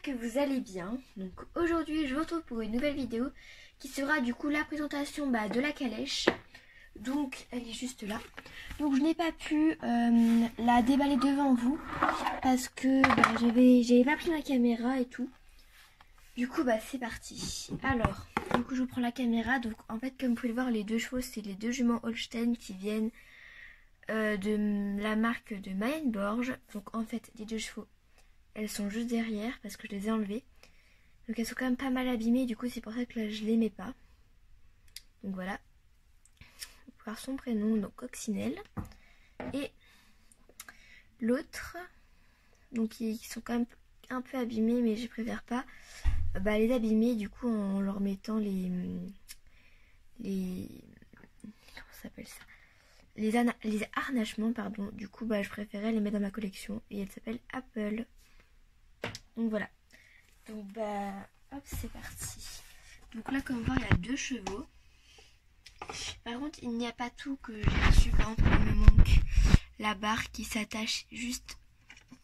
que vous allez bien. Donc aujourd'hui je vous retrouve pour une nouvelle vidéo qui sera du coup la présentation de la calèche. Donc elle est juste là. Donc je n'ai pas pu la déballer devant vous parce que j'avais pas pris ma caméra et tout. Du coup c'est parti. Alors du coup je prends la caméra. Donc en fait comme vous pouvez le voir, les deux chevaux c'est les deux juments Holstein qui viennent de la marque de Mayenborg. Donc en fait les deux chevaux, elles sont juste derrière parce que je les ai enlevées. Donc elles sont quand même pas mal abîmées. Du coup c'est pour ça que là je les mets pas. Donc voilà. Voir son prénom, donc Coccinelle. Et l'autre, donc ils sont quand même un peu abîmés, mais je préfère pas les abîmer du coup en leur mettant les comment ça s'appelle ça, les harnachements pardon. Du coup je préférais les mettre dans ma collection et elle s'appelle Apple. Donc voilà. Donc hop, c'est parti. Donc là comme vous voyez il y a deux chevaux. Par contre il n'y a pas tout que j'ai reçu. Par exemple il me manque la barre qui s'attache juste.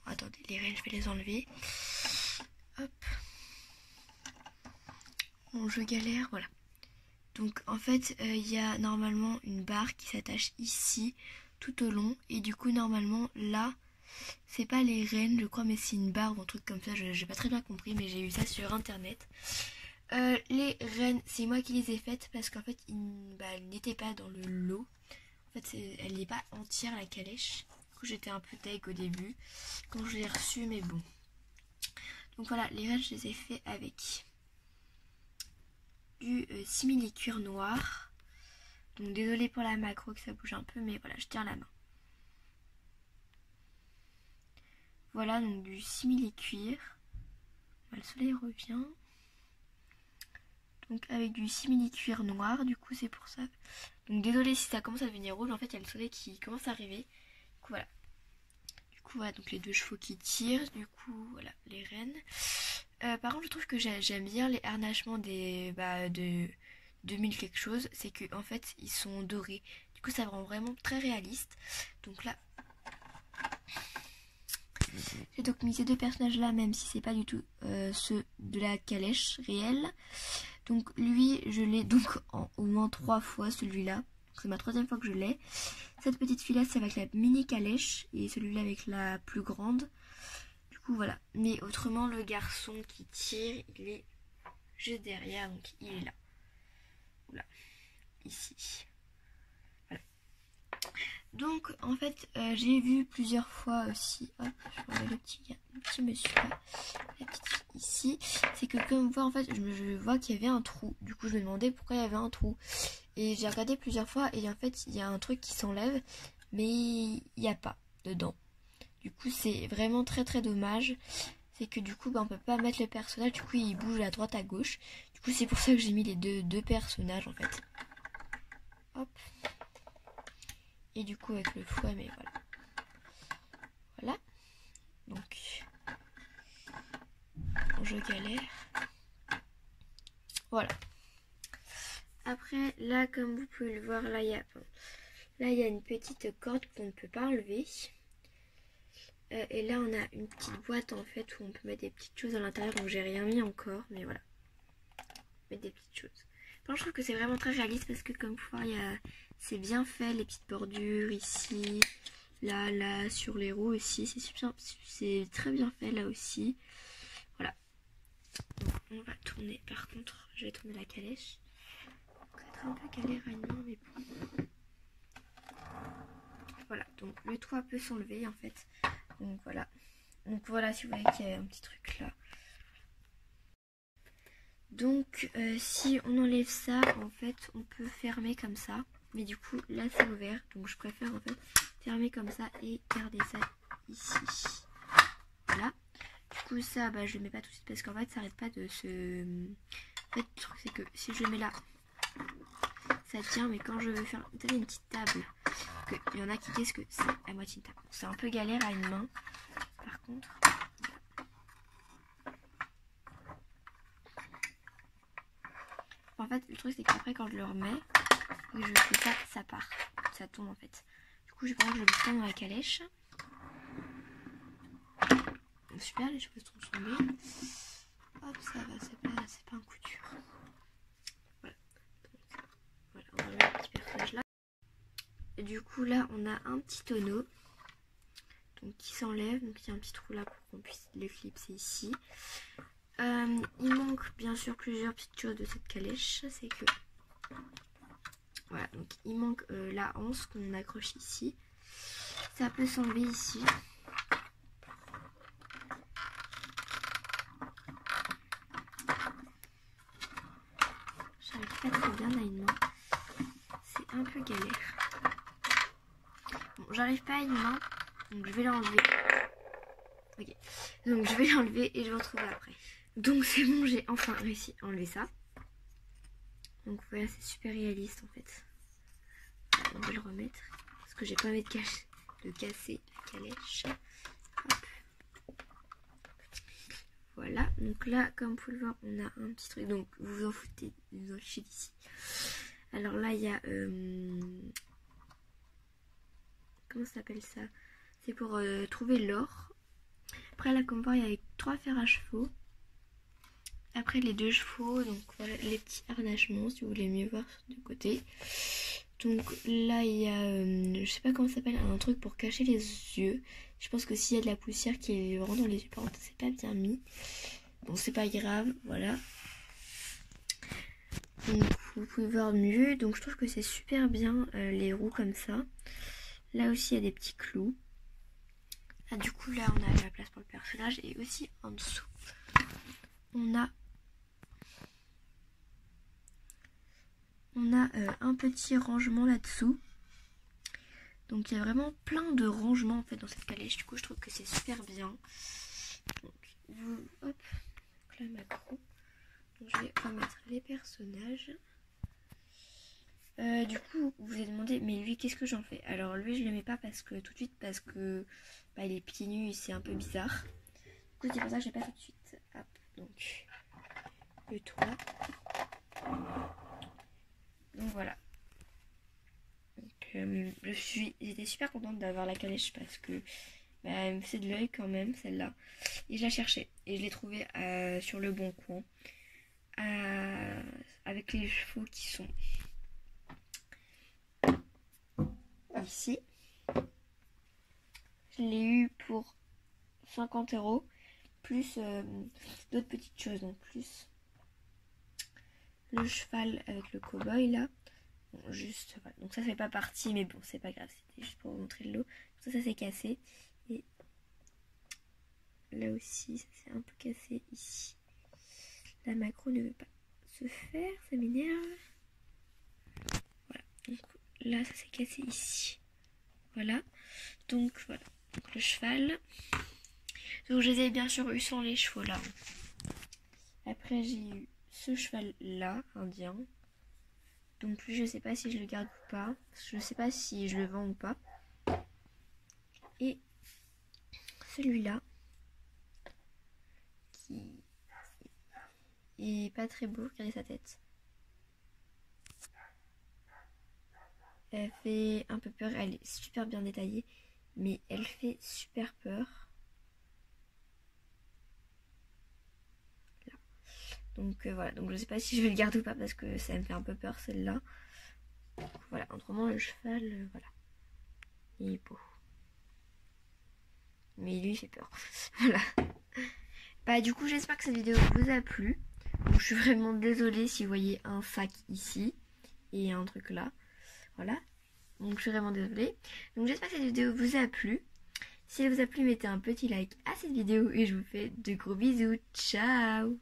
Attendez, les rênes je vais les enlever. Hop. Bon, je galère, voilà. Donc en fait il y a normalement une barre qui s'attache ici tout au long. Et du coup normalement là c'est pas les rênes je crois, mais c'est une barre ou un truc comme ça. J'ai pas très bien compris, mais j'ai eu ça sur internet. Les rênes c'est moi qui les ai faites parce qu'en fait elles n'étaient pas dans le lot. En fait elle n'est pas entière la calèche. Du coup j'étais un peu deg au début quand je l'ai reçue, mais bon. Donc voilà, les rênes je les ai fait avec du simili-cuir noir. Donc désolée pour la macro que ça bouge un peu, mais voilà, je tiens la main. Voilà, donc du simili-cuir. Le soleil revient. Donc avec du simili-cuir noir, du coup c'est pour ça. Donc désolée si ça commence à devenir rouge, en fait il y a le soleil qui commence à arriver. Du coup voilà. Du coup voilà, donc les deux chevaux qui tirent, du coup voilà, les rênes. Par contre je trouve que j'aime bien les harnachements de 2000 quelque chose. C'est que en fait ils sont dorés. Du coup ça rend vraiment très réaliste. Donc là j'ai donc mis ces deux personnages là, même si c'est pas du tout ceux de la calèche réelle. Donc lui je l'ai donc au moins 3 fois, celui-là. C'est ma 3e fois que je l'ai. Cette petite fille là c'est avec la mini calèche et celui-là avec la plus grande. Du coup voilà. Mais autrement le garçon qui tire il est juste derrière, donc il est là. Voilà. Ici. Voilà. Donc en fait j'ai vu plusieurs fois aussi, hop, je vois le petit monsieur là, la petite fille ici, c'est que comme vous voyez en fait je vois qu'il y avait un trou. Du coup je me demandais pourquoi il y avait un trou. Et j'ai regardé plusieurs fois et en fait il y a un truc qui s'enlève, mais il n'y a pas dedans. Du coup c'est vraiment très très dommage. C'est que du coup on peut pas mettre le personnage, du coup il bouge à droite à gauche. Du coup c'est pour ça que j'ai mis les deux personnages en fait. Hop. Et du coup avec le fouet, mais voilà. Voilà. Donc je galère. Voilà. Après là comme vous pouvez le voir, là il y a une petite corde qu'on ne peut pas enlever. Et là on a une petite boîte en fait où on peut mettre des petites choses à l'intérieur. Donc j'ai rien mis encore, mais voilà. Mettre des petites choses. Enfin, je trouve que c'est vraiment très réaliste parce que comme vous voyez c'est bien fait, les petites bordures ici. Là, sur les roues aussi, c'est très bien fait là aussi. Voilà. Donc, on va tourner, par contre, je vais tourner la calèche. Ça va être un peu galère à une main, mais bon. Voilà, donc le toit peut s'enlever en fait. Donc voilà, si vous voyez qu'il y a un petit truc là. Donc si on enlève ça, en fait, on peut fermer comme ça. Mais du coup, là c'est ouvert, donc je préfère en fait fermer comme ça et garder ça ici. Voilà. Du coup ça je le mets pas tout de suite parce qu'en fait ça arrête pas de se... En fait le truc c'est que si je le mets là ça tient, mais quand je veux faire, vous savez, une petite table, il y en a qui disent que c'est à moitié une table. C'est un peu galère à une main. Par contre en fait le truc c'est qu'après quand je le remets et je fais ça, ça part, ça tombe en fait. Du coup je prends, je le mets dans la calèche. Super, les cheveux sont tombés. hop, ça va, c'est pas un coup dur. Voilà. Donc, voilà, on va mettre le petit personnage là. Et du coup, là, on a un petit tonneau. Donc, qui s'enlève. Donc, il y a un petit trou là pour qu'on puisse le clipser ici. Il manque bien sûr plusieurs petites choses de cette calèche. C'est que... Voilà, donc il manque la anse qu'on accroche ici. Ça peut s'enlever ici. J'arrive pas très bien à une main. C'est un peu galère. Bon, j'arrive pas à une main, donc je vais l'enlever. Ok, donc je vais l'enlever et je vais retrouver après. Donc c'est bon, j'ai enfin réussi à enlever ça. Donc voilà, c'est super réaliste en fait. On va le remettre parce que j'ai pas envie de casser la calèche. Hop. Voilà, donc là comme vous pouvez le voir, on a un petit truc, donc vous vous en foutez, vous en fichez d'ici. Alors là il y a comment ça s'appelle ça? C'est pour trouver l'or. Après là comme vous voyez, il y a 3 fers à chevaux. Après les 2 chevaux, donc voilà les petits harnachements si vous voulez mieux voir de côté. Donc là il y a, je sais pas comment ça s'appelle, un truc pour cacher les yeux. Je pense que s'il y a de la poussière qui rentre dans les yeux, par contre c'est pas bien mis. Bon c'est pas grave, voilà. Donc vous pouvez voir mieux, donc je trouve que c'est super bien les roues comme ça. Là aussi il y a des petits clous. Ah, du coup là on a la place pour le personnage et aussi en dessous on a un petit rangement là-dessous. Donc il y a vraiment plein de rangements en fait dans cette calèche. Du coup je trouve que c'est super bien. Donc hop, donc là macro. Donc je vais remettre les personnages. Du coup vous vous êtes demandé mais lui qu'est-ce que j'en fais? Alors lui je le mets pas parce que tout de suite parce que bah, il est pieds nus et c'est un peu bizarre. Du coup c'est pour ça que je l'ai pas tout de suite. Hop, donc le toit. Donc voilà. Donc j'étais super contente d'avoir la calèche parce que bah, elle me fait de l'œil quand même celle-là. Et je la cherchais et je l'ai trouvée sur le bon coin. Avec les chevaux qui sont ici. Je l'ai eu pour 50 € plus d'autres petites choses. Donc plus le cheval avec le cow-boy là. Bon, juste voilà. Donc ça fait pas partie mais bon c'est pas grave. C'était juste pour vous montrer le lot. Ça s'est cassé. Et là aussi ça s'est un peu cassé ici. La macro ne veut pas se faire, ça m'énerve. Voilà, donc là ça s'est cassé ici. Voilà, donc voilà, donc le cheval. Donc je les ai bien sûr eu sans les chevaux là. Après j'ai eu ce cheval là, indien. Donc lui je sais pas si je le garde ou pas. Je sais pas si je le vends ou pas. Et celui-là qui est pas très beau, regardez sa tête. Elle fait un peu peur, elle est super bien détaillée, mais elle fait super peur. Là. Donc voilà, donc je sais pas si je vais le garder ou pas parce que ça me fait un peu peur celle-là. Voilà, autrement le cheval, voilà, il est beau. Mais lui il fait peur. Voilà. Bah du coup j'espère que cette vidéo vous a plu. Donc, je suis vraiment désolée si vous voyez un sac ici et un truc là. Voilà. Donc je suis vraiment désolée. Donc j'espère que cette vidéo vous a plu. Si elle vous a plu, mettez un petit like à cette vidéo et je vous fais de gros bisous. Ciao!